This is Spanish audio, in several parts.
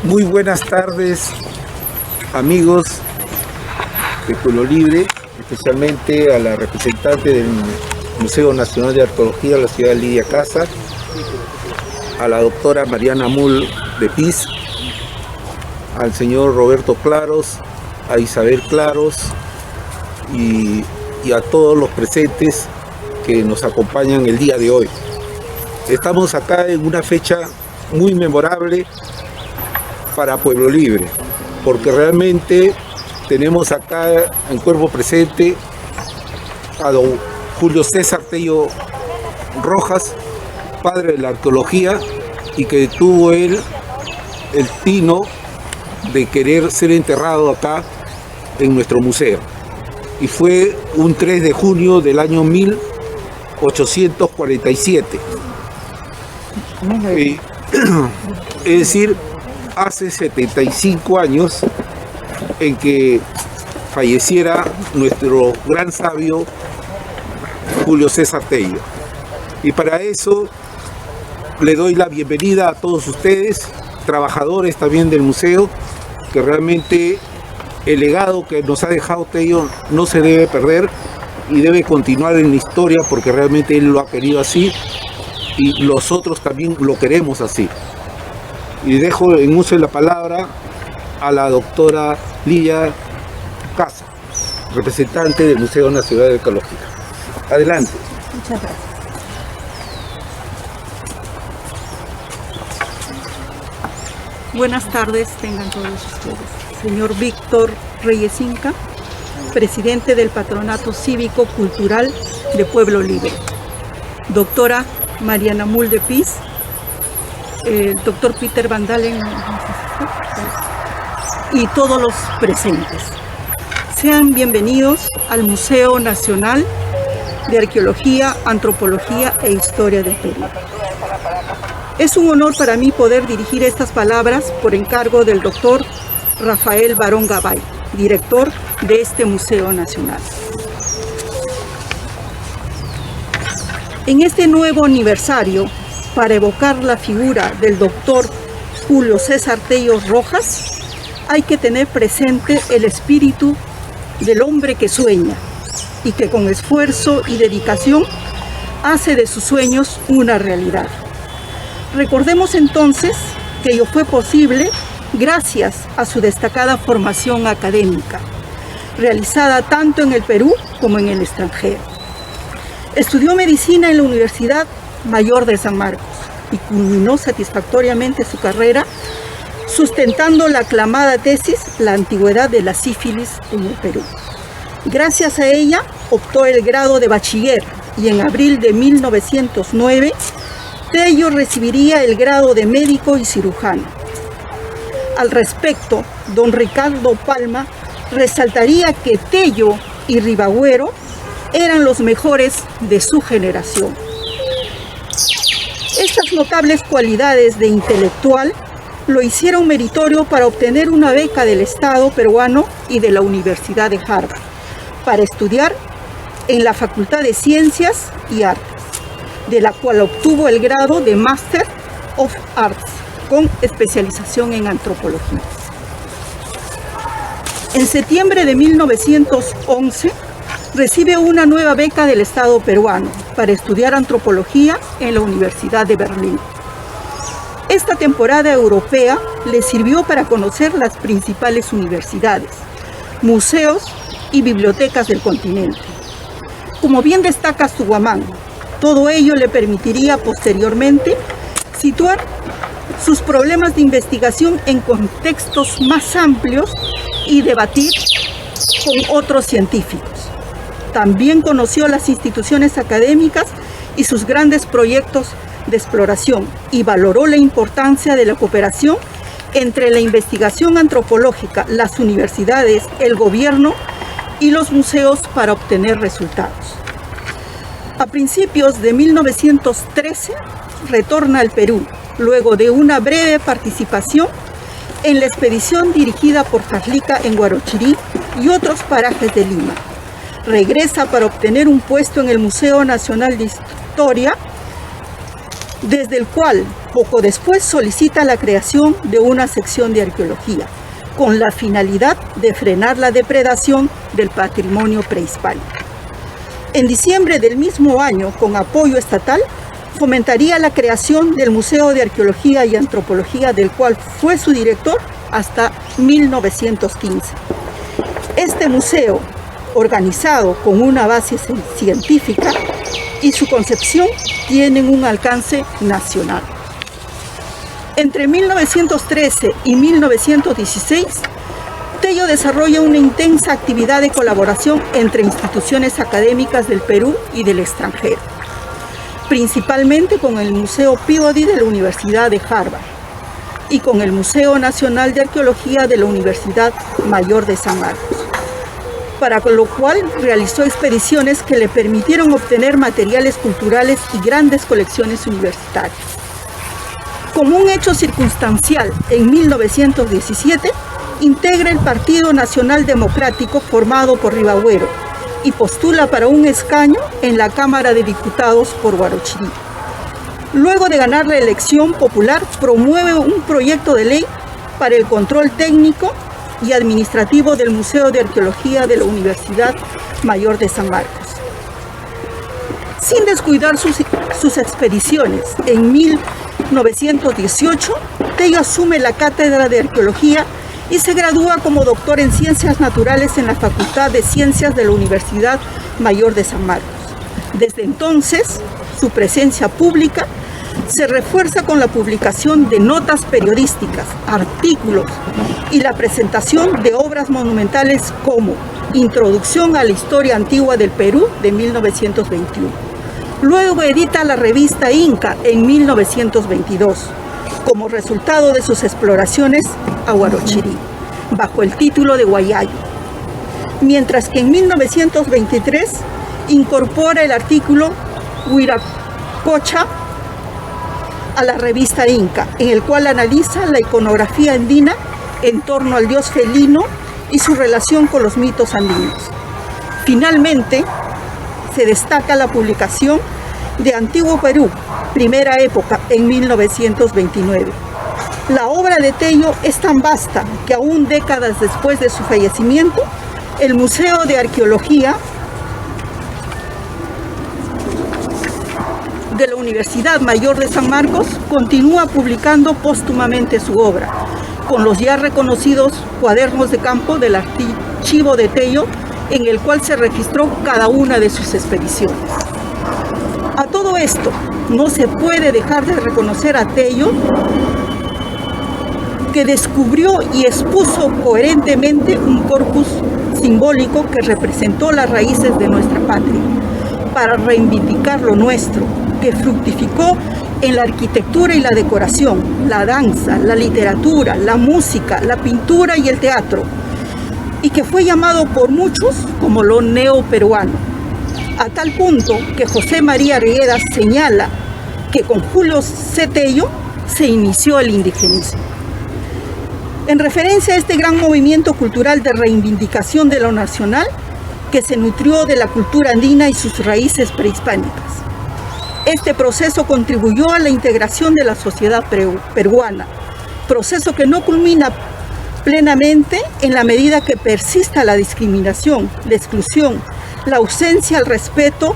Muy buenas tardes, amigos de Pueblo Libre, especialmente a la representante del Museo Nacional de Arqueología de la ciudad de Lidia Casa, a la doctora Mariana Mul de PIS, al señor Roberto Claros, a Isabel Claros y a todos los presentes que nos acompañan el día de hoy. Estamos acá en una fecha muy memorable para Pueblo Libre, porque realmente tenemos acá en cuerpo presente a don Julio César Tello Rojas, padre de la arqueología, y que tuvo él el tino de querer ser enterrado acá en nuestro museo. Y fue un 3 de junio del año 1847. Es decir, hace 75 años en que falleciera nuestro gran sabio Julio César Tello. Y para eso le doy la bienvenida a todos ustedes, trabajadores también del museo, que realmente el legado que nos ha dejado Tello no se debe perder y debe continuar en la historia, porque realmente él lo ha querido así y nosotros también lo queremos así. Y dejo en uso de la palabra a la doctora Lidia Casa, representante del Museo Nacional de Arqueología. Adelante. Muchas gracias. Buenas tardes tengan todos ustedes. Señor Víctor Reyes Inca, presidente del Patronato Cívico Cultural de Pueblo Libre. Doctora Mariana Mul de PIS, el doctor Peter Van Dalen y todos los presentes. Sean bienvenidos al Museo Nacional de Arqueología, Antropología e Historia del Perú. Es un honor para mí poder dirigir estas palabras por encargo del doctor Rafael Barón Gabay, director de este Museo Nacional. En este nuevo aniversario, para evocar la figura del doctor Julio César Tello Rojas, hay que tener presente el espíritu del hombre que sueña y que con esfuerzo y dedicación hace de sus sueños una realidad. Recordemos entonces que ello fue posible gracias a su destacada formación académica, realizada tanto en el Perú como en el extranjero. Estudió medicina en la Universidad Mayor de San Marcos y culminó satisfactoriamente su carrera sustentando la aclamada tesis La antigüedad de la sífilis en el Perú. Gracias a ella obtuvo el grado de bachiller y en abril de 1909 Tello recibiría el grado de médico y cirujano. Al respecto, don Ricardo Palma resaltaría que Tello y Ribagüero eran los mejores de su generación. Estas notables cualidades de intelectual lo hicieron meritorio para obtener una beca del Estado peruano y de la Universidad de Harvard para estudiar en la Facultad de Ciencias y Artes, de la cual obtuvo el grado de Master of Arts con especialización en antropología. En septiembre de 1911 recibe una nueva beca del Estado peruano para estudiar antropología en la Universidad de Berlín. Esta temporada europea le sirvió para conocer las principales universidades, museos y bibliotecas del continente. Como bien destaca Suguamán, todo ello le permitiría posteriormente situar sus problemas de investigación en contextos más amplios y debatir con otros científicos. También conoció las instituciones académicas y sus grandes proyectos de exploración y valoró la importancia de la cooperación entre la investigación antropológica, las universidades, el gobierno y los museos para obtener resultados. A principios de 1913 retorna al Perú, luego de una breve participación en la expedición dirigida por Jarlica en Huarochirí y otros parajes de Lima. Regresa para obtener un puesto en el Museo Nacional de Historia, desde el cual Poco después solicita la creación de una sección de arqueología, con la finalidad de frenar la depredación del patrimonio prehispánico. En diciembre del mismo año, con apoyo estatal, fomentaría la creación del Museo de Arqueología y Antropología, del cual fue su director hasta 1915. Este museo, organizado con una base científica y su concepción, tienen un alcance nacional. Entre 1913 y 1916, Tello desarrolla una intensa actividad de colaboración entre instituciones académicas del Perú y del extranjero, principalmente con el Museo Peabody de la Universidad de Harvard y con el Museo Nacional de Arqueología de la Universidad Mayor de San Marcos, para lo cual realizó expediciones que le permitieron obtener materiales culturales y grandes colecciones universitarias. Como un hecho circunstancial, en 1917, integra el Partido Nacional Democrático formado por Ribagüero y postula para un escaño en la Cámara de Diputados por Huarochirí. Luego de ganar la elección popular, promueve un proyecto de ley para el control técnico y administrativo del Museo de Arqueología de la Universidad Mayor de San Marcos. Sin descuidar sus expediciones, en 1918, Tello asume la cátedra de Arqueología y se gradúa como doctor en Ciencias Naturales en la Facultad de Ciencias de la Universidad Mayor de San Marcos. Desde entonces, su presencia pública se refuerza con la publicación de notas periodísticas, artículos y la presentación de obras monumentales como Introducción a la Historia Antigua del Perú de 1921. Luego edita la revista Inca en 1922, como resultado de sus exploraciones a Huarochirí, bajo el título de Huayayo. Mientras que en 1923 incorpora el artículo Huiracocha a la revista Inca, en el cual analiza la iconografía andina en torno al dios felino y su relación con los mitos andinos. Finalmente, se destaca la publicación de Antiguo Perú, primera época, en 1929. La obra de Tello es tan vasta que aún décadas después de su fallecimiento, el Museo de Arqueología de la Universidad Mayor de San Marcos continúa publicando póstumamente su obra, con los ya reconocidos cuadernos de campo del archivo de Tello, en el cual se registró cada una de sus expediciones. A todo esto, no se puede dejar de reconocer a Tello, que descubrió y expuso coherentemente un corpus simbólico que representó las raíces de nuestra patria, para reivindicar lo nuestro, que fructificó en la arquitectura y la decoración, la danza, la literatura, la música, la pintura y el teatro, y que fue llamado por muchos como lo neoperuano, a tal punto que José María Arguedas señala que con Julio C. Tello se inició el indigenismo. En referencia a este gran movimiento cultural de reivindicación de lo nacional, que se nutrió de la cultura andina y sus raíces prehispánicas. Este proceso contribuyó a la integración de la sociedad peruana, proceso que no culmina plenamente en la medida que persista la discriminación, la exclusión, la ausencia al respeto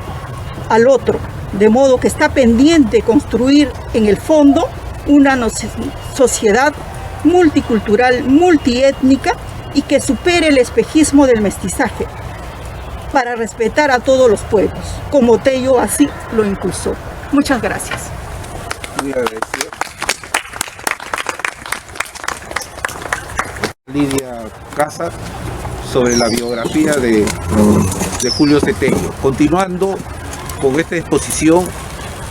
al otro, de modo que está pendiente construir en el fondo una sociedad multicultural, multiétnica y que supere el espejismo del mestizaje, para respetar a todos los pueblos, como Tello así lo impulsó. Muchas gracias. Muy agradecido. Lidia Casa, sobre la biografía de Julio C. Tello. Continuando con esta exposición,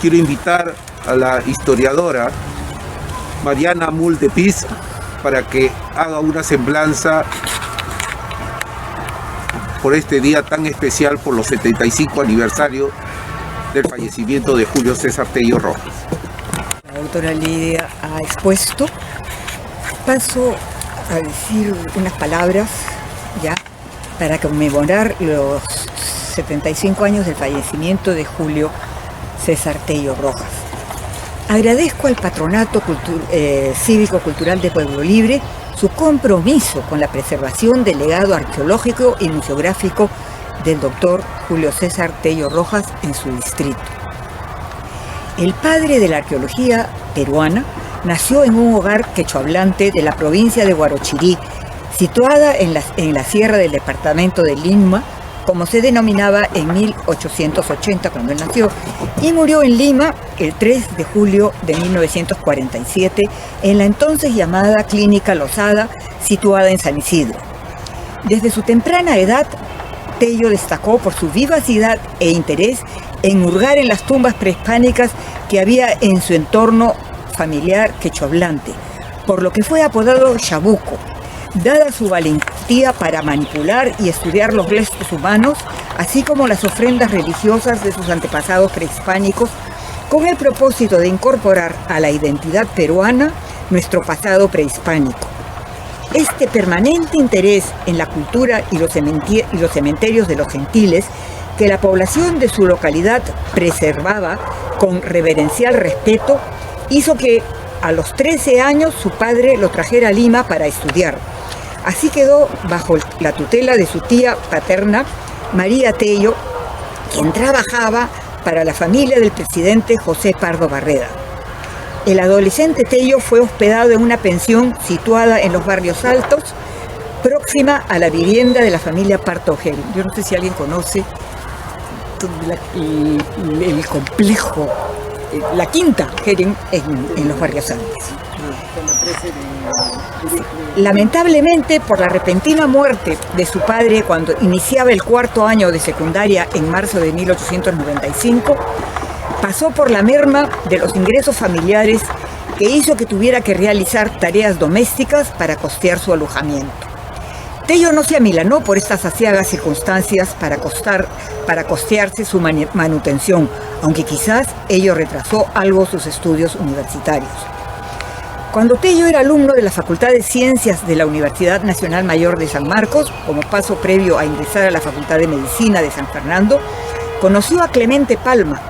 quiero invitar a la historiadora Mariana Mull de Piz para que haga una semblanza por este día tan especial, por los 75 aniversarios del fallecimiento de Julio César Tello Rojas. La doctora Lidia ha expuesto. Paso a decir unas palabras ya para conmemorar los 75 años del fallecimiento de Julio César Tello Rojas. Agradezco al Patronato Cívico-Cultural de Pueblo Libre su compromiso con la preservación del legado arqueológico y museográfico del doctor Julio César Tello Rojas en su distrito. El padre de la arqueología peruana nació en un hogar quechohablante de la provincia de Huarochirí, situada en la sierra del departamento de Lima, como se denominaba en 1880 cuando él nació, y murió en Lima el 3 de julio de 1947 en la entonces llamada Clínica Losada, situada en San Isidro. Desde su temprana edad, Tello destacó por su vivacidad e interés en hurgar en las tumbas prehispánicas que había en su entorno familiar quechohablante, por lo que fue apodado Chabuco, dada su valentía para manipular y estudiar los restos humanos, así como las ofrendas religiosas de sus antepasados prehispánicos, con el propósito de incorporar a la identidad peruana nuestro pasado prehispánico. Este permanente interés en la cultura y los cementerios de los gentiles, que la población de su localidad preservaba con reverencial respeto, hizo que a los 13 años su padre lo trajera a Lima para estudiar. Así quedó bajo la tutela de su tía paterna, María Tello, quien trabajaba para la familia del presidente José Pardo Barreda. El adolescente Tello fue hospedado en una pensión situada en los Barrios Altos, próxima a la vivienda de la familia Parto Gel. Yo no sé si alguien conoce el complejo, la quinta Geren en los Barrios Altos. Lamentablemente, por la repentina muerte de su padre cuando iniciaba el cuarto año de secundaria en marzo de 1895, pasó por la merma de los ingresos familiares que hizo que tuviera que realizar tareas domésticas para costear su alojamiento. Tello no se amilanó por estas aciagas circunstancias para costearse su manutención, aunque quizás ello retrasó algo sus estudios universitarios. Cuando Tello era alumno de la Facultad de Ciencias de la Universidad Nacional Mayor de San Marcos, como paso previo a ingresar a la Facultad de Medicina de San Fernando, conoció a Clemente Palma,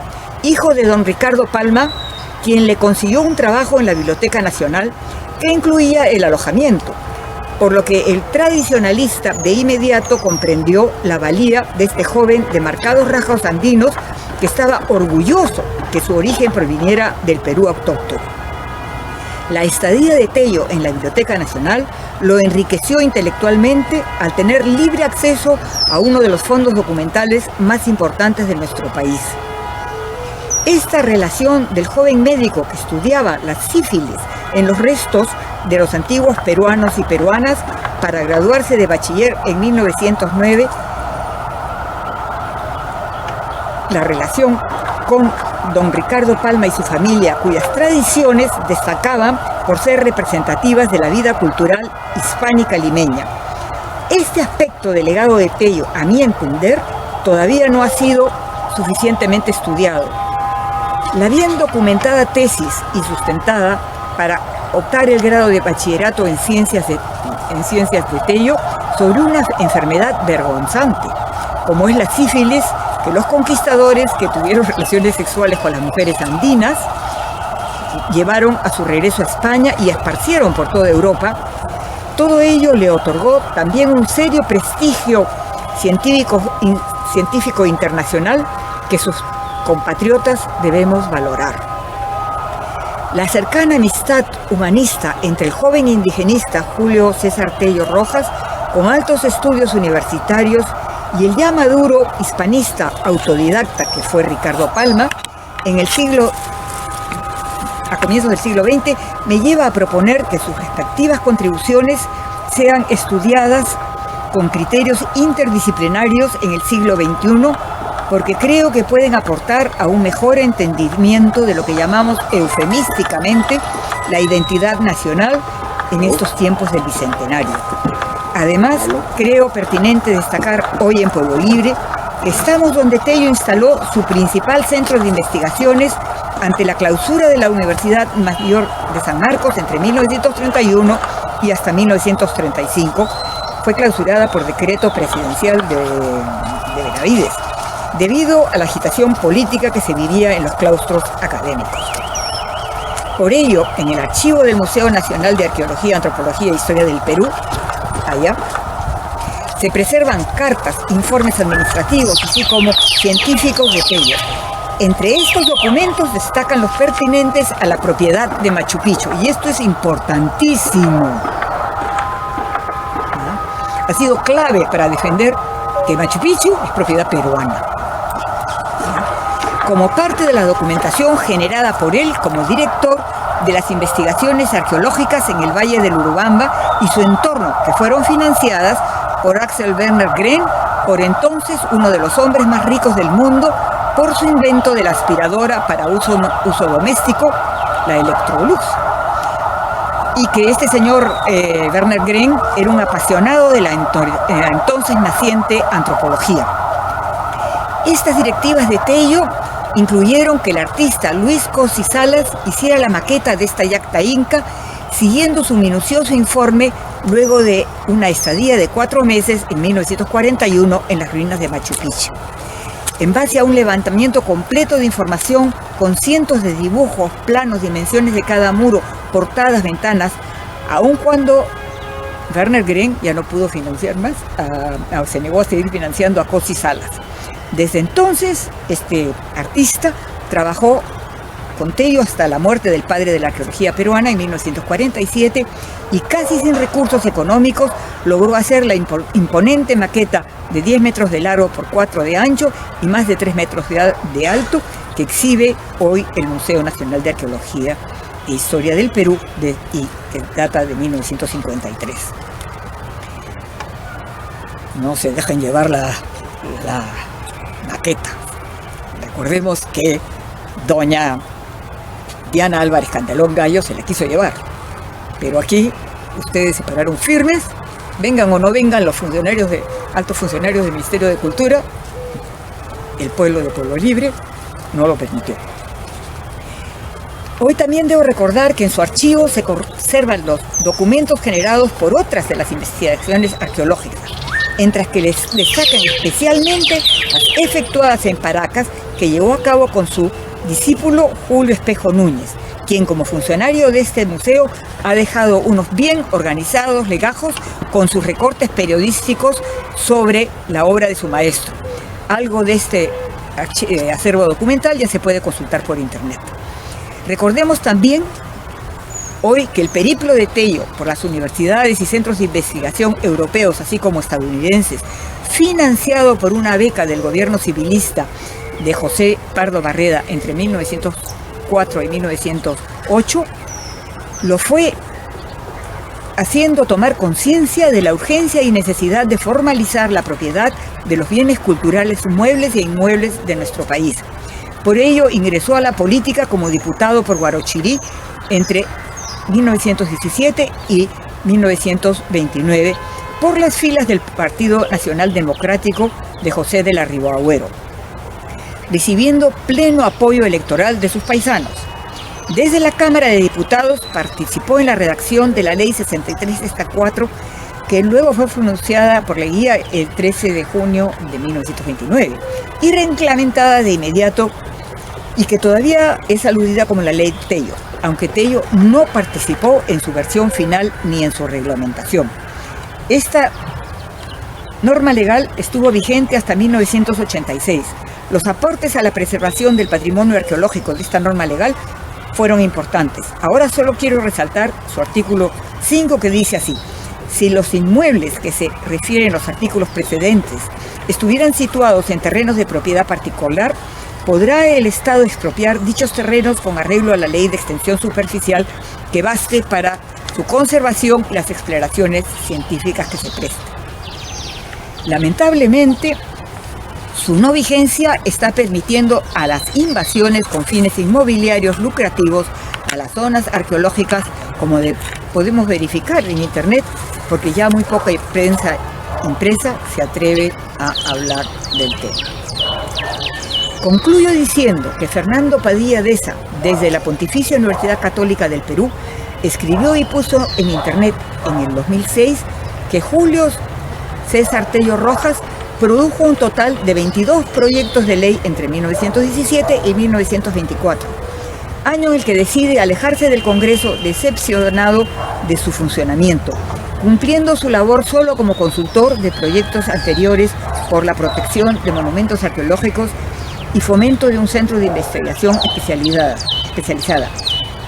hijo de don Ricardo Palma, quien le consiguió un trabajo en la Biblioteca Nacional que incluía el alojamiento, por lo que el tradicionalista de inmediato comprendió la valía de este joven de marcados rasgos andinos que estaba orgulloso que su origen proviniera del Perú autóctono. La estadía de Tello en la Biblioteca Nacional lo enriqueció intelectualmente al tener libre acceso a uno de los fondos documentales más importantes de nuestro país. Esta relación del joven médico que estudiaba la sífilis en los restos de los antiguos peruanos y peruanas para graduarse de bachiller en 1909, la relación con don Ricardo Palma y su familia, cuyas tradiciones destacaban por ser representativas de la vida cultural hispánica limeña. Este aspecto del legado de Tello, a mi entender, todavía no ha sido suficientemente estudiado. La bien documentada tesis y sustentada para optar el grado de bachillerato en ciencias de Tello sobre una enfermedad vergonzante, como es la sífilis, que los conquistadores que tuvieron relaciones sexuales con las mujeres andinas llevaron a su regreso a España y esparcieron por toda Europa. Todo ello le otorgó también un serio prestigio científico internacional que sus compatriotas debemos valorar. La cercana amistad humanista entre el joven indigenista Julio César Tello Rojas, con altos estudios universitarios, y el ya maduro hispanista autodidacta que fue Ricardo Palma, a comienzos del siglo XX, me lleva a proponer que sus respectivas contribuciones sean estudiadas con criterios interdisciplinarios en el siglo XXI, porque creo que pueden aportar a un mejor entendimiento de lo que llamamos eufemísticamente la identidad nacional en estos tiempos del Bicentenario. Además, creo pertinente destacar hoy en Pueblo Libre que estamos donde Tello instaló su principal centro de investigaciones ante la clausura de la Universidad Mayor de San Marcos entre 1931 y hasta 1935. Fue clausurada por decreto presidencial de Benavides, debido a la agitación política que se vivía en los claustros académicos. Por ello, en el archivo del Museo Nacional de Arqueología, Antropología e Historia del Perú, allá, se preservan cartas, informes administrativos, así como científicos de Tello. Entre estos documentos destacan los pertinentes a la propiedad de Machu Picchu, y esto es importantísimo. Ha sido clave para defender que Machu Picchu es propiedad peruana. Como parte de la documentación generada por él como director de las investigaciones arqueológicas en el Valle del Urubamba y su entorno, que fueron financiadas por Axel Werner Green, por entonces uno de los hombres más ricos del mundo, por su invento de la aspiradora para uso doméstico, la electroluz. Y que este señor Werner Green era un apasionado de la entonces naciente antropología. Estas directivas de Tello incluyeron que el artista Luis Cosi Salas hiciera la maqueta de esta yacta inca, siguiendo su minucioso informe luego de una estadía de 4 meses en 1941 en las ruinas de Machu Picchu. En base a un levantamiento completo de información con cientos de dibujos, planos, dimensiones de cada muro, portadas, ventanas, aun cuando Werner Green ya no pudo financiar más, se negó a seguir financiando a Cosi Salas. Desde entonces, este artista trabajó con Tello hasta la muerte del padre de la arqueología peruana en 1947 y casi sin recursos económicos logró hacer la imponente maqueta de 10 metros de largo por 4 de ancho y más de 3 metros de alto que exhibe hoy el Museo Nacional de Arqueología e Historia del Perú y que data de 1953. No se dejen llevar la maqueta. Recordemos que doña Diana Álvarez Candelón Gallo se la quiso llevar, pero aquí ustedes se pararon firmes, vengan o no vengan los altos funcionarios del Ministerio de Cultura, el pueblo de Pueblo Libre no lo permitió. Hoy también debo recordar que en su archivo se conservan los documentos generados por otras de las investigaciones arqueológicas, entre las que les destacan especialmente las efectuadas en Paracas, que llevó a cabo con su discípulo Julio Espejo Núñez, quien como funcionario de este museo ha dejado unos bien organizados legajos con sus recortes periodísticos sobre la obra de su maestro. Algo de este acervo documental ya se puede consultar por internet. Recordemos también hoy que el periplo de Tello por las universidades y centros de investigación europeos, así como estadounidenses, financiado por una beca del gobierno civilista de José Pardo Barreda entre 1904 y 1908, lo fue haciendo tomar conciencia de la urgencia y necesidad de formalizar la propiedad de los bienes culturales muebles e inmuebles de nuestro país. Por ello ingresó a la política como diputado por Huarochirí entre 1917 y 1929 por las filas del Partido Nacional Democrático de José de la Riva Agüero, recibiendo pleno apoyo electoral de sus paisanos. Desde la Cámara de Diputados participó en la redacción de la Ley 63-4, que luego fue pronunciada por la guía el 13 de junio de 1929 y reglamentada de inmediato, y que todavía es aludida como la Ley Tello, aunque Tello no participó en su versión final ni en su reglamentación. Esta norma legal estuvo vigente hasta 1986. Los aportes a la preservación del patrimonio arqueológico de esta norma legal fueron importantes. Ahora solo quiero resaltar su artículo 5, que dice así: si los inmuebles que se refieren los artículos precedentes estuvieran situados en terrenos de propiedad particular, podrá el Estado expropiar dichos terrenos con arreglo a la ley de extensión superficial que baste para su conservación y las exploraciones científicas que se presten. Lamentablemente, su no vigencia está permitiendo a las invasiones con fines inmobiliarios lucrativos a las zonas arqueológicas, como podemos verificar en internet, porque ya muy poca prensa impresa se atreve a hablar del tema. Concluyo diciendo que Fernando Padilla Deza, desde la Pontificia Universidad Católica del Perú, escribió y puso en internet en el 2006 que Julio César Tello Rojas produjo un total de 22 proyectos de ley entre 1917 y 1924. año en el que decide alejarse del Congreso decepcionado de su funcionamiento, cumpliendo su labor solo como consultor de proyectos anteriores por la protección de monumentos arqueológicos y fomento de un centro de investigación especializada,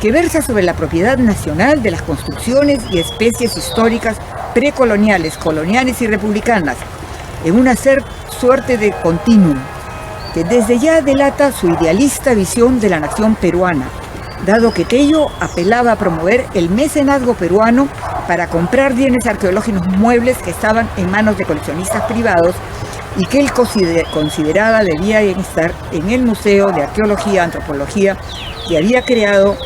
que versa sobre la propiedad nacional de las construcciones y especies históricas precoloniales, coloniales y republicanas, en una suerte de continuum, que desde ya delata su idealista visión de la nación peruana, dado que Tello apelaba a promover el mecenazgo peruano para comprar bienes arqueológicos muebles que estaban en manos de coleccionistas privados y que él consideraba debían estar en el Museo de Arqueología y Antropología que había creado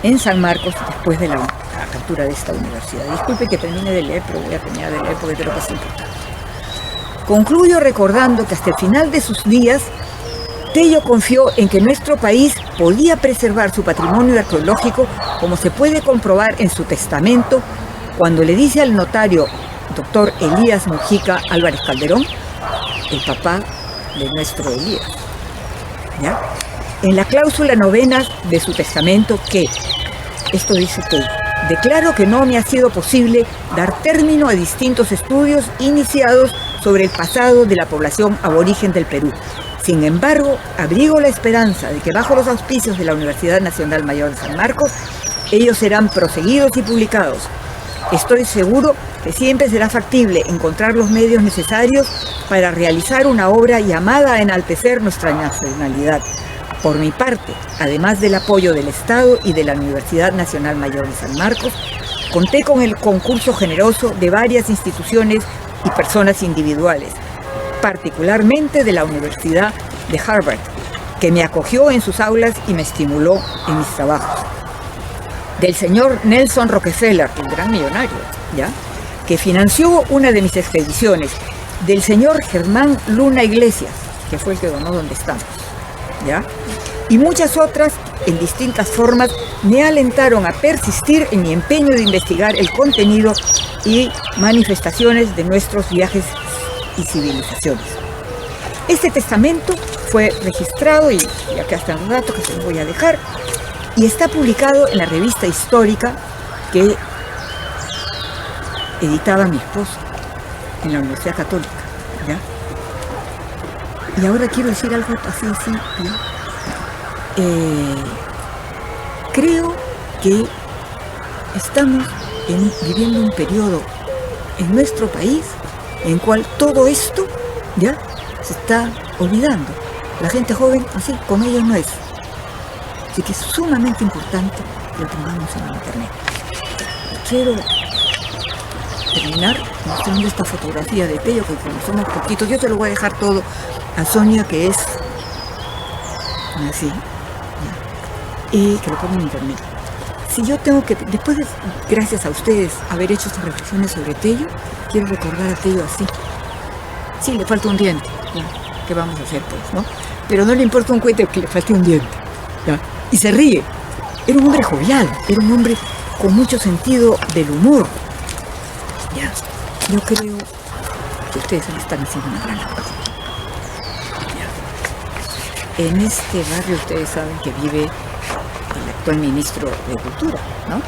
en San Marcos después de la apertura de esta universidad. Disculpe que termine de leer, pero voy a terminar de leer porque creo que es importante. Concluyo recordando que hasta el final de sus días, Tello confió en que nuestro país podía preservar su patrimonio arqueológico, como se puede comprobar en su testamento, cuando le dice al notario doctor Elías Mujica Álvarez Calderón, el papá de nuestro Elías, ¿ya?, en la cláusula 9 de su testamento que, esto dice Tello: declaro que no me ha sido posible dar término a distintos estudios iniciados sobre el pasado de la población aborigen del Perú. Sin embargo, abrigo la esperanza de que bajo los auspicios de la Universidad Nacional Mayor de San Marcos, ellos serán proseguidos y publicados. Estoy seguro que siempre será factible encontrar los medios necesarios para realizar una obra llamada a enaltecer nuestra nacionalidad. Por mi parte, además del apoyo del Estado y de la Universidad Nacional Mayor de San Marcos, conté con el concurso generoso de varias instituciones y personas individuales, particularmente de la Universidad de Harvard, que me acogió en sus aulas y me estimuló en mis trabajos. Del señor Nelson Rockefeller, el gran millonario, ¿ya?, que financió una de mis expediciones. Del señor Germán Luna Iglesias, que fue el que donó donde estamos, ¿ya?, y muchas otras en distintas formas me alentaron a persistir en mi empeño de investigar el contenido y manifestaciones de nuestros viajes y civilizaciones. Este testamento fue registrado, y acá está un dato que se los voy a dejar, y está publicado en la revista histórica que editaba mi esposo en la Universidad Católica, ¿ya? Y ahora quiero decir algo así, ¿ya? Creo que estamos viviendo un periodo en nuestro país en cual todo esto ya se está olvidando. La gente joven, así, con ellos no es. Así que es sumamente importante que lo tengamos en el internet. Quiero terminar mostrando esta fotografía de Tello, que como somos poquitos, yo te lo voy a dejar todo a Sonia, que es así, y que lo ponga en internet. Si yo tengo que, después de, gracias a ustedes, haber hecho estas reflexiones sobre Tello, quiero recordar a Tello así. Sí, le falta un diente, ¿ya? ¿Qué vamos a hacer, pues, no? Pero no le importa un cohete que le falte un diente, ¿ya? Y se ríe. Era un hombre jovial, era un hombre con mucho sentido del humor, ¿ya? Yo creo que ustedes le están haciendo una gran labor. En este barrio ustedes saben que vive el actual ministro de Cultura, ¿no?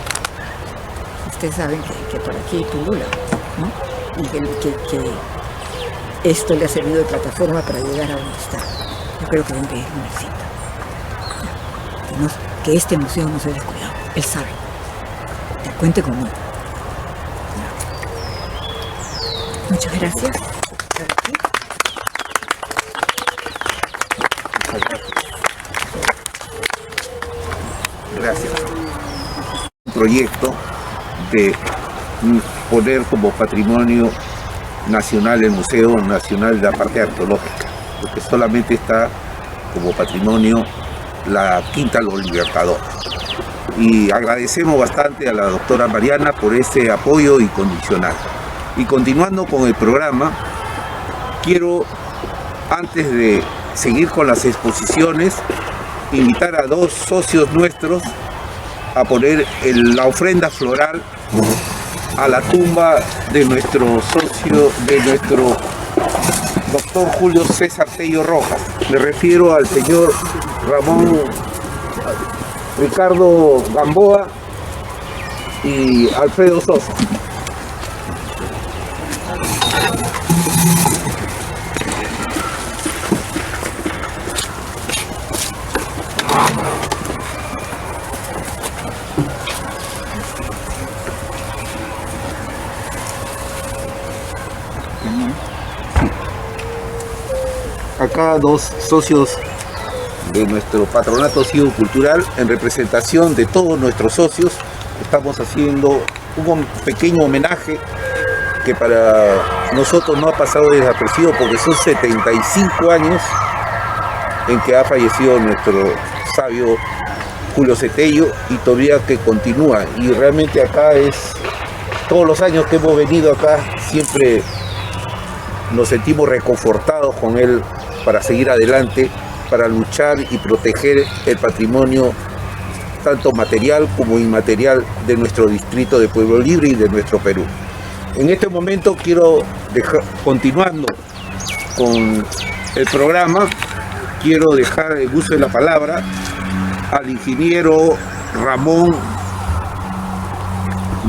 Ustedes saben que por aquí pulula, ¿no? Y que esto le ha servido de plataforma para llegar a donde está. Yo creo que deben pedir una visita. Que este museo no se haya descuidado. Él sabe. Cuente conmigo. Muchas gracias. Gracias. Un proyecto de poner como patrimonio nacional el Museo Nacional de la parte arqueológica, porque solamente está como patrimonio la Quinta Los Libertadores. Y agradecemos bastante a la doctora Mariana por ese apoyo incondicional. Y continuando con el programa, quiero, antes de seguir con las exposiciones, invitar a dos socios nuestros a poner la ofrenda floral a la tumba de nuestro socio, de nuestro doctor Julio César Tello Rojas. Me refiero al señor Ramón Ricardo Gamboa y Alfredo Sosa. Acá dos socios de nuestro patronato cívico-cultural, en representación de todos nuestros socios, estamos haciendo un pequeño homenaje que para nosotros no ha pasado desapercibido porque son 75 años en que ha fallecido nuestro sabio Julio C. Tello y todavía que continúa. Y realmente acá todos los años que hemos venido acá, siempre nos sentimos reconfortados con él para seguir adelante, para luchar y proteger el patrimonio tanto material como inmaterial de nuestro distrito de Pueblo Libre y de nuestro Perú. En este momento quiero continuando con el programa, quiero dejar el uso de la palabra al ingeniero Ramón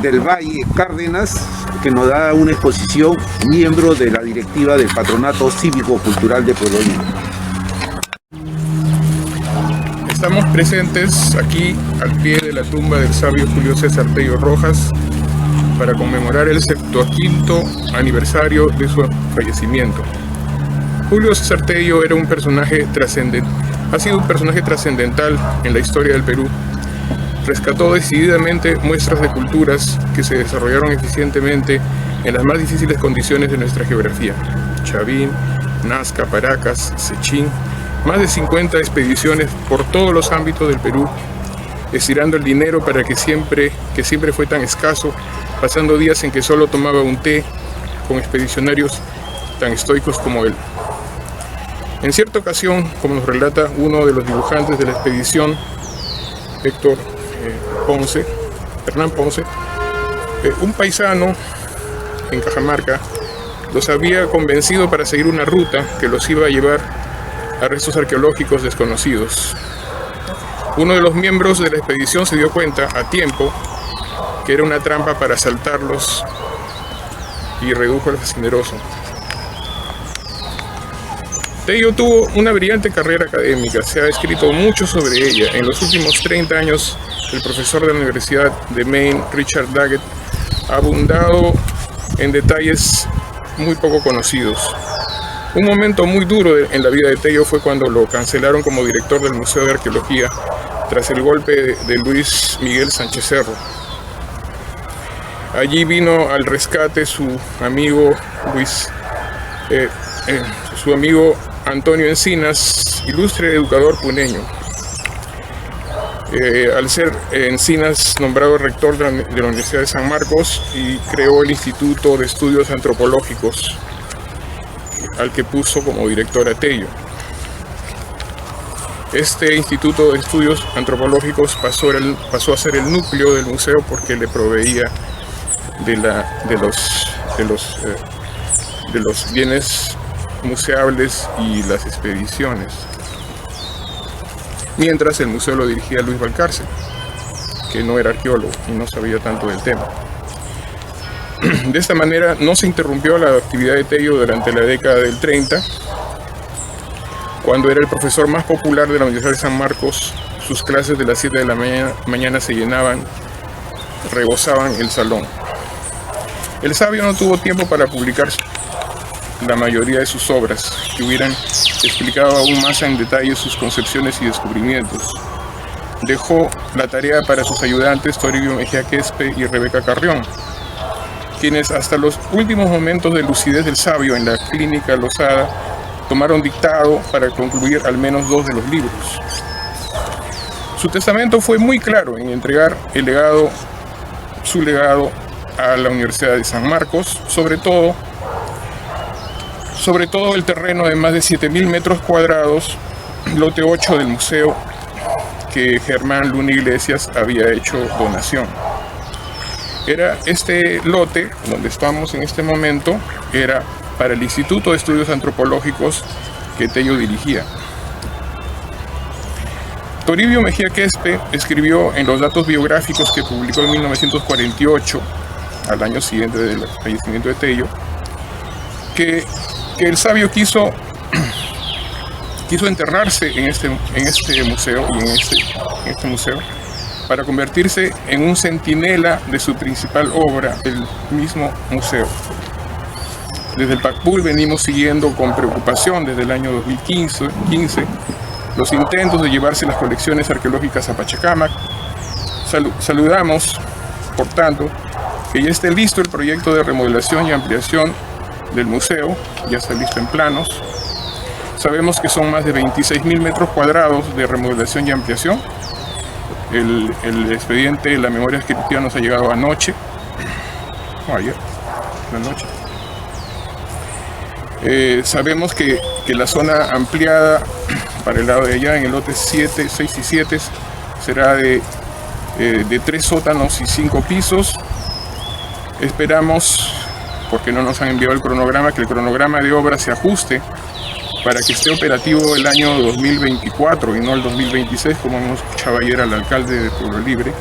del Valle Cárdenas, que nos da una exposición, miembro de la directiva del Patronato Cívico-Cultural de Pueblo Libre. Estamos presentes aquí al pie de la tumba del sabio Julio César Tello Rojas para conmemorar el 75º aniversario de su fallecimiento. Julio César Tello era un personaje ha sido un personaje trascendental en la historia del Perú. Rescató decididamente muestras de culturas que se desarrollaron eficientemente en las más difíciles condiciones de nuestra geografía. Chavín, Nazca, Paracas, Sechín, más de 50 expediciones por todos los ámbitos del Perú, estirando el dinero para que siempre fue tan escaso, pasando días en que solo tomaba un té con expedicionarios tan estoicos como él. En cierta ocasión, como nos relata uno de los dibujantes de la expedición, Hernán Ponce, un paisano en Cajamarca los había convencido para seguir una ruta que los iba a llevar a restos arqueológicos desconocidos. Uno de los miembros de la expedición se dio cuenta a tiempo que era una trampa para asaltarlos y redujo al fascineroso. Tello tuvo una brillante carrera académica, se ha escrito mucho sobre ella. En los últimos 30 años, el profesor de la Universidad de Maine, Richard Daggett, ha abundado en detalles muy poco conocidos. Un momento muy duro en la vida de Tello fue cuando lo cancelaron como director del Museo de Arqueología tras el golpe de Luis Miguel Sánchez Cerro. Allí vino al rescate su amigo Antonio Encinas, ilustre educador puneño. Al ser Encinas nombrado rector de la Universidad de San Marcos y creó el Instituto de Estudios Antropológicos, al que puso como director a Tello. Este Instituto de Estudios Antropológicos pasó a ser el núcleo del museo porque le proveía de los bienes museables y las expediciones, mientras el museo lo dirigía Luis Valcárcel, que no era arqueólogo y no sabía tanto del tema. De esta manera no se interrumpió la actividad de Tello durante la década del 30, cuando era el profesor más popular de la Universidad de San Marcos. Sus clases de las 7 de la mañana se llenaban, rebosaban el salón. El sabio no tuvo tiempo para publicar la mayoría de sus obras, que hubieran explicado aún más en detalle sus concepciones y descubrimientos. Dejó la tarea para sus ayudantes Toribio Mejía Quispe y Rebeca Carrión, quienes hasta los últimos momentos de lucidez del sabio en la clínica Losada tomaron dictado para concluir al menos 2 de los libros. Su testamento fue muy claro en entregar su legado a la Universidad de San Marcos, sobre todo el terreno de más de 7.000 metros cuadrados, lote 8 del museo, que Germán Luna Iglesias había hecho donación. Era este lote, donde estamos en este momento, era para el Instituto de Estudios Antropológicos que Tello dirigía. Toribio Mejía Quispe escribió en los datos biográficos que publicó en 1948, al año siguiente del fallecimiento de Tello, que el sabio quiso enterrarse en este museo y en este museo para convertirse en un centinela de su principal obra, el mismo museo. Desde el PACPUL venimos siguiendo con preocupación desde el año 2015 los intentos de llevarse las colecciones arqueológicas a Pachacámac. Saludamos, por tanto, que ya esté listo el proyecto de remodelación y ampliación del museo, ya está listo en planos. Sabemos que son más de 26.000 metros cuadrados de remodelación y ampliación. El expediente de la memoria escritura nos ha llegado anoche, ayer, la noche. Sabemos que la zona ampliada para el lado de allá, en el lote 7, 6 y 7, será de 3 sótanos y 5 pisos. Esperamos, porque no nos han enviado el cronograma, que el cronograma de obra se ajuste para que esté operativo el año 2024 y no el 2026, como hemos escuchado ayer al alcalde de Pueblo Libre.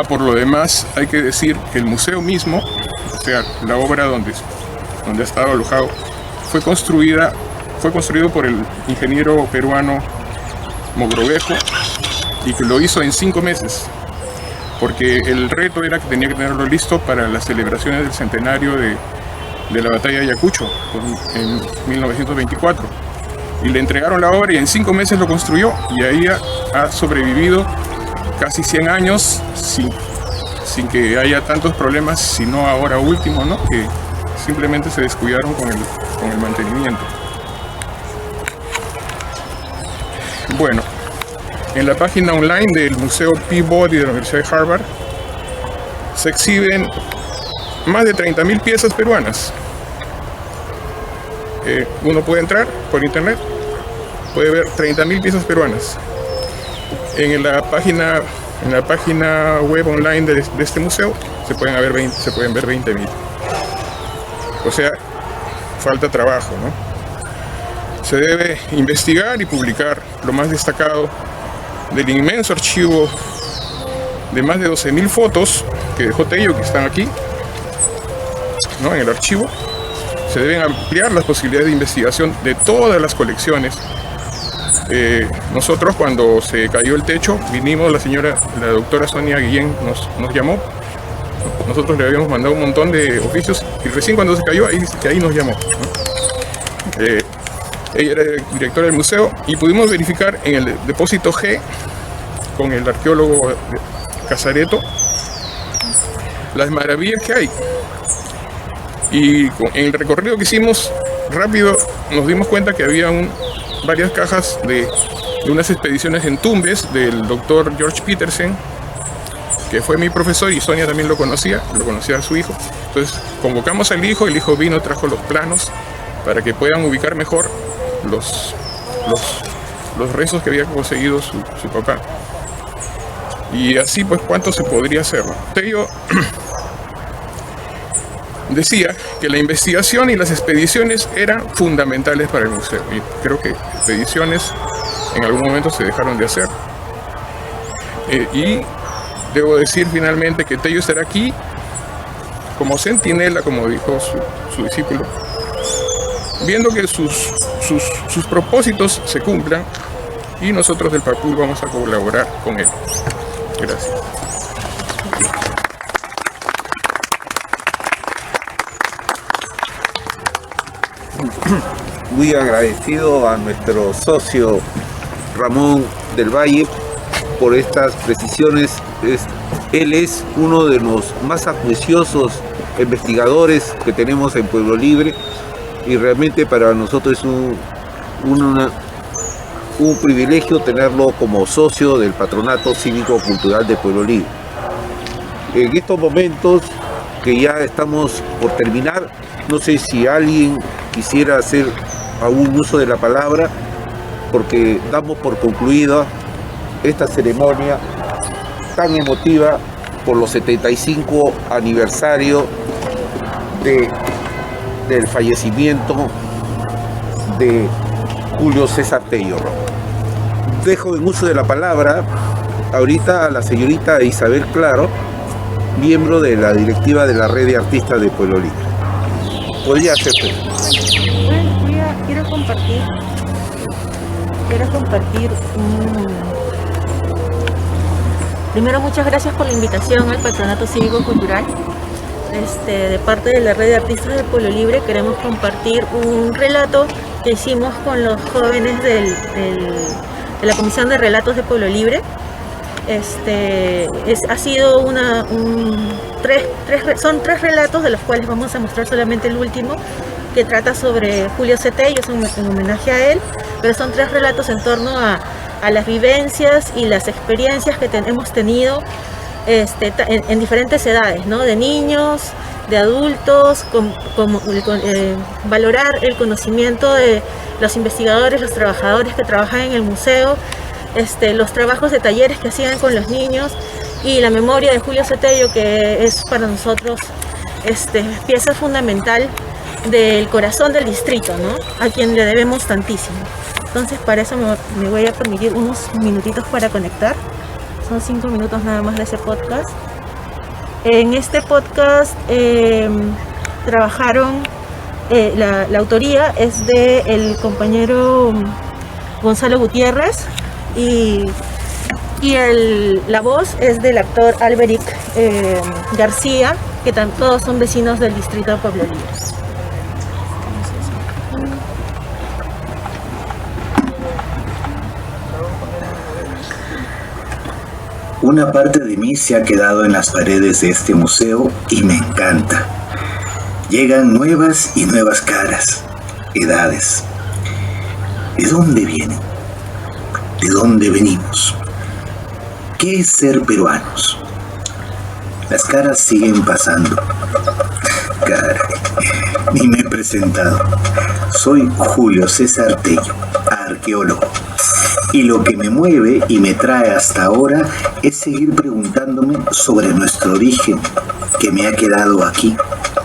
Por lo demás, hay que decir que el museo mismo, o sea, la obra donde ha estado alojado, fue construido por el ingeniero peruano Mogrovejo, y que lo hizo en 5 meses, porque el reto era que tenía que tenerlo listo para las celebraciones del centenario de la batalla de Ayacucho en 1924, y le entregaron la obra y en 5 meses lo construyó, y ahí ha sobrevivido casi 100 años sin que haya tantos problemas, sino ahora último, ¿no?, que simplemente se descuidaron con el mantenimiento. Bueno, en la página online del Museo Peabody de la Universidad de Harvard se exhiben más de 30.000 piezas peruanas. Uno puede entrar por internet, puede ver 30.000 piezas peruanas. En la página web online de este museo se pueden ver 20.000. O sea, falta trabajo, ¿no? Se debe investigar y publicar lo más destacado del inmenso archivo de más de 12.000 fotos que dejó Tello, que están aquí, ¿no?, en el archivo. Se deben ampliar las posibilidades de investigación de todas las colecciones. Nosotros, cuando se cayó el techo, vinimos, la doctora Sonia Guillén nos llamó. Nosotros le habíamos mandado un montón de oficios y recién cuando se cayó, ahí nos llamó, ¿no? Ella era directora del museo y pudimos verificar en el depósito G, con el arqueólogo Casareto, las maravillas que hay. Y en el recorrido que hicimos rápido nos dimos cuenta que había varias cajas de unas expediciones en Tumbes del doctor George Petersen, que fue mi profesor, y Sonia también lo conocía a su hijo. Entonces convocamos al hijo, el hijo vino, trajo los planos para que puedan ubicar mejor los restos que había conseguido su papá. Y así pues, ¿cuánto se podría hacer? Tello decía que la investigación y las expediciones eran fundamentales para el museo, y creo que expediciones en algún momento se dejaron de hacer. Y debo decir finalmente que Tello estará aquí como centinela, como dijo su discípulo, viendo que sus propósitos se cumplan, y nosotros del PACPUL vamos a colaborar con él. Gracias. Muy agradecido a nuestro socio Ramón del Valle por estas precisiones. Él es uno de los más acuciosos investigadores que tenemos en Pueblo Libre, y realmente para nosotros es un privilegio tenerlo como socio del Patronato Cívico-Cultural de Pueblo Libre. En estos momentos que ya estamos por terminar, no sé si alguien quisiera hacer algún uso de la palabra, porque damos por concluida esta ceremonia tan emotiva por los 75 aniversario del fallecimiento de Julio César Tello Rojas. dejo en uso de la palabra ahorita a la señorita Isabel Claro, miembro de la directiva de la Red de Artistas de Pueblo Libre. Podría hacerse. Bueno, quiero compartir Primero, muchas gracias por la invitación al Patronato Cívico Cultural. De parte de la Red de Artistas de Pueblo Libre queremos compartir un relato que hicimos con los jóvenes de la Comisión de Relatos de Pueblo Libre. Ha sido son tres relatos, de los cuales vamos a mostrar solamente el último, que trata sobre Julio Cetello, es un homenaje a él, pero son tres relatos en torno a las vivencias y las experiencias que hemos tenido en diferentes edades, ¿no? De niños, de adultos, valorar el conocimiento de los investigadores, los trabajadores que trabajan en el museo, los trabajos de talleres que hacían con los niños y la memoria de Julio Cetello, que es para nosotros pieza fundamental del corazón del distrito, ¿no? A quien le debemos tantísimo. Entonces, para eso me voy a permitir unos minutitos para conectar. Son 5 minutos nada más de ese podcast. En este podcast trabajaron, la autoría es del compañero Gonzalo Gutiérrez y la voz es del actor Alberic García, que todos son vecinos del distrito de Pueblo Libre. Una parte de mí se ha quedado en las paredes de este museo y me encanta. Llegan nuevas y nuevas caras, edades. ¿De dónde vienen? ¿De dónde venimos? ¿Qué es ser peruanos? Las caras siguen pasando. Caray, ni me he presentado. Soy Julio César Tello, arqueólogo. Y lo que me mueve y me trae hasta ahora es seguir preguntándome sobre nuestro origen, que me ha quedado aquí,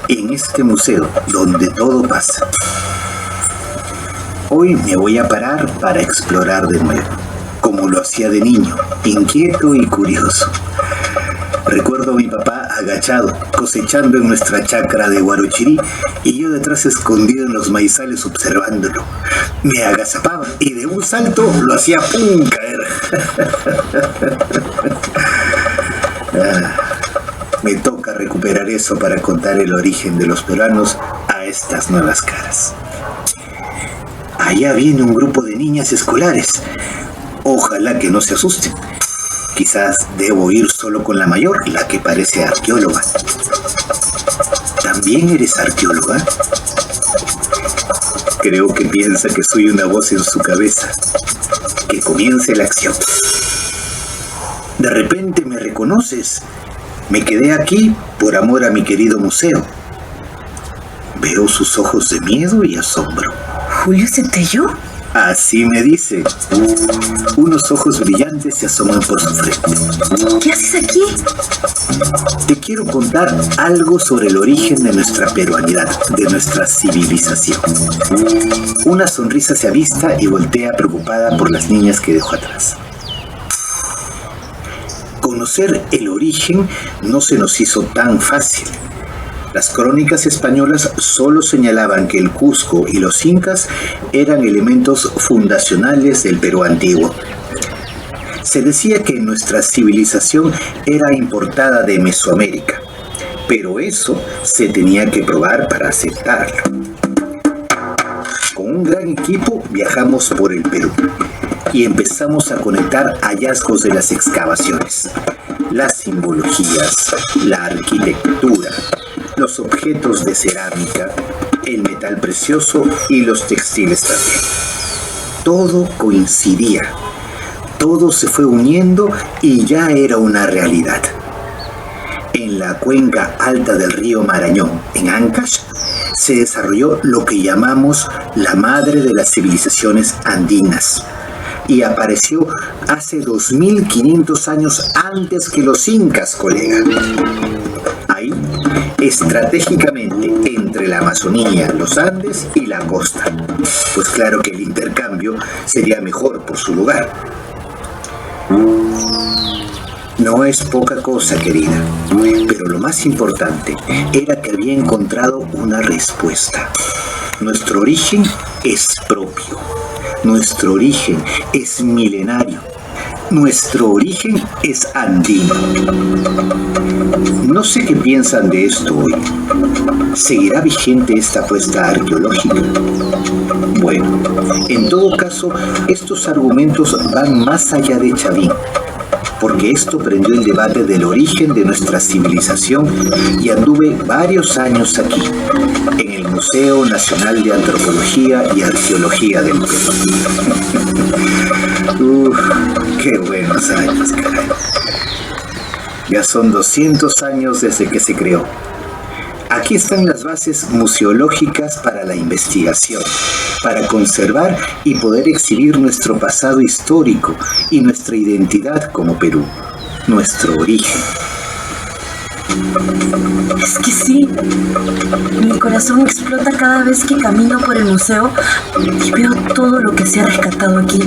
en este museo, donde todo pasa. Hoy me voy a parar para explorar de nuevo, como lo hacía de niño, inquieto y curioso. Recuerdo a mi papá agachado, cosechando en nuestra chacra de Guarochirí, y yo detrás escondido en los maizales observándolo. Me agazapaba y de un salto lo hacía ¡pum! Caer. Me toca recuperar eso para contar el origen de los peruanos a estas nuevas caras. Allá viene un grupo de niñas escolares. Ojalá que no se asusten. Quizás debo ir solo con la mayor, la que parece arqueóloga. ¿También eres arqueóloga? Creo que piensa que soy una voz en su cabeza. Que comience la acción. De repente me reconoces. Me quedé aquí por amor a mi querido museo. Veo sus ojos de miedo y asombro. ¿Julio Cetello? Así me dice. Unos ojos brillantes se asoman por su frente. ¿Qué haces aquí? Te quiero contar algo sobre el origen de nuestra peruanidad, de nuestra civilización. Una sonrisa se avista y voltea preocupada por las niñas que dejó atrás. Conocer el origen no se nos hizo tan fácil. Las crónicas españolas solo señalaban que el Cusco y los incas eran elementos fundacionales del Perú antiguo. Se decía que nuestra civilización era importada de Mesoamérica, pero eso se tenía que probar para aceptarlo. Con un gran equipo viajamos por el Perú y empezamos a conectar hallazgos de las excavaciones, las simbologías, la arquitectura, los objetos de cerámica, el metal precioso y los textiles también. Todo coincidía, todo se fue uniendo y ya era una realidad. En la cuenca alta del río Marañón, en Ancash, se desarrolló lo que llamamos la madre de las civilizaciones andinas y apareció hace 2500 años antes que los incas, colega. Ahí, estratégicamente entre la Amazonía, los Andes y la costa, pues claro que el intercambio sería mejor por su lugar. No es poca cosa, querida, pero lo más importante era que había encontrado una respuesta. Nuestro origen es propio, nuestro origen es milenario, nuestro origen es andino. No sé qué piensan de esto hoy. ¿Seguirá vigente esta apuesta arqueológica? Bueno, en todo caso, estos argumentos van más allá de Chavín, porque esto prendió el debate del origen de nuestra civilización y anduve varios años aquí, en el Museo Nacional de Antropología y Arqueología del Perú. ¡Qué buenos años, caray! Ya son 200 años desde que se creó. Aquí están las bases museológicas para la investigación, para conservar y poder exhibir nuestro pasado histórico y nuestra identidad como Perú, nuestro origen. Es que sí, mi corazón explota cada vez que camino por el museo y veo todo lo que se ha rescatado aquí.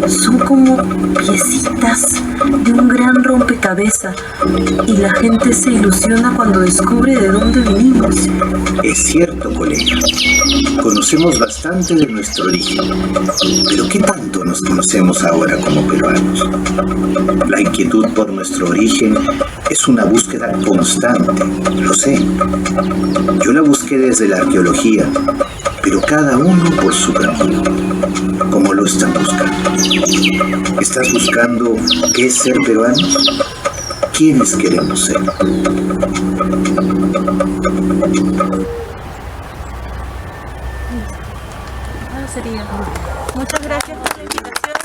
Son como piecitas de un gran rompecabezas y la gente se ilusiona cuando descubre de dónde venimos. Es cierto, colega. Conocemos bastante de nuestro origen, pero ¿qué tanto nos conocemos ahora como peruanos? La inquietud por nuestro origen es una búsqueda constante, lo sé. Yo la busqué desde la arqueología, pero cada uno por su camino. ¿Cómo lo están buscando? ¿Estás buscando qué es ser peruano? ¿Quiénes queremos ser? Muchas gracias por la invitación.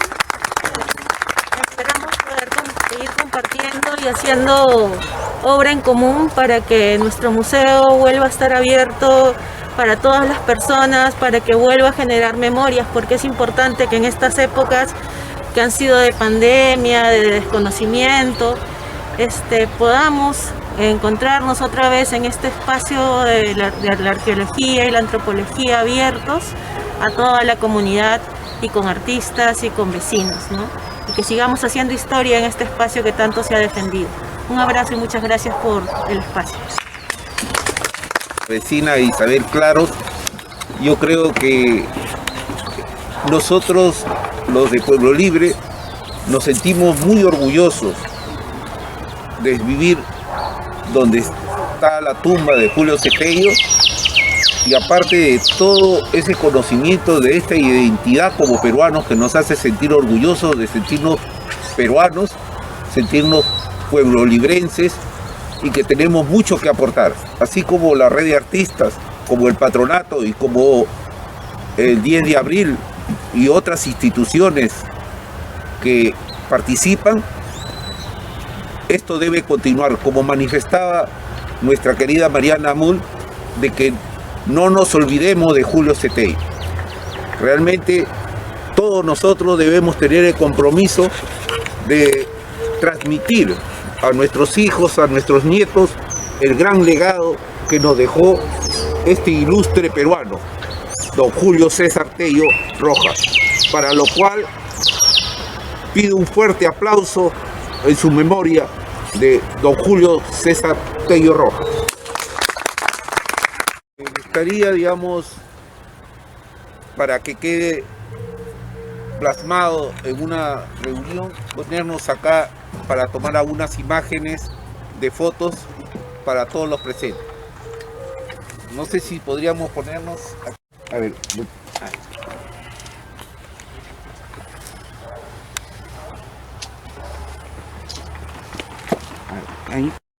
Esperamos poder seguir compartiendo y haciendo obra en común para que nuestro museo vuelva a estar abierto para todas las personas, para que vuelva a generar memorias, porque es importante que en estas épocas que han sido de pandemia, de desconocimiento, podamos encontrarnos otra vez en este espacio de la arqueología y la antropología abiertos a toda la comunidad y con artistas y con vecinos, ¿no? Y que sigamos haciendo historia en este espacio que tanto se ha defendido. Un abrazo y muchas gracias por el espacio. Vecina Isabel Claros, yo creo que nosotros, los de Pueblo Libre, nos sentimos muy orgullosos de vivir donde está la tumba de Julio Cetello, y aparte de todo ese conocimiento de esta identidad como peruanos que nos hace sentir orgullosos de sentirnos peruanos, sentirnos pueblolibrenses y que tenemos mucho que aportar, así como la red de artistas, como el patronato y como el 10 de abril y otras instituciones que participan. Esto debe continuar, como manifestaba nuestra querida Mariana Amul, de que no nos olvidemos de Julio Cetello. Realmente todos nosotros debemos tener el compromiso de transmitir a nuestros hijos, a nuestros nietos, el gran legado que nos dejó este ilustre peruano, don Julio César Tello Rojas, para lo cual pido un fuerte aplauso en su memoria de don Julio César Tello Rojas. Me gustaría, digamos, para que quede plasmado en una reunión, ponernos acá para tomar algunas imágenes de fotos para todos los presentes. No sé si podríamos ponernos aquí. A ver, ahí.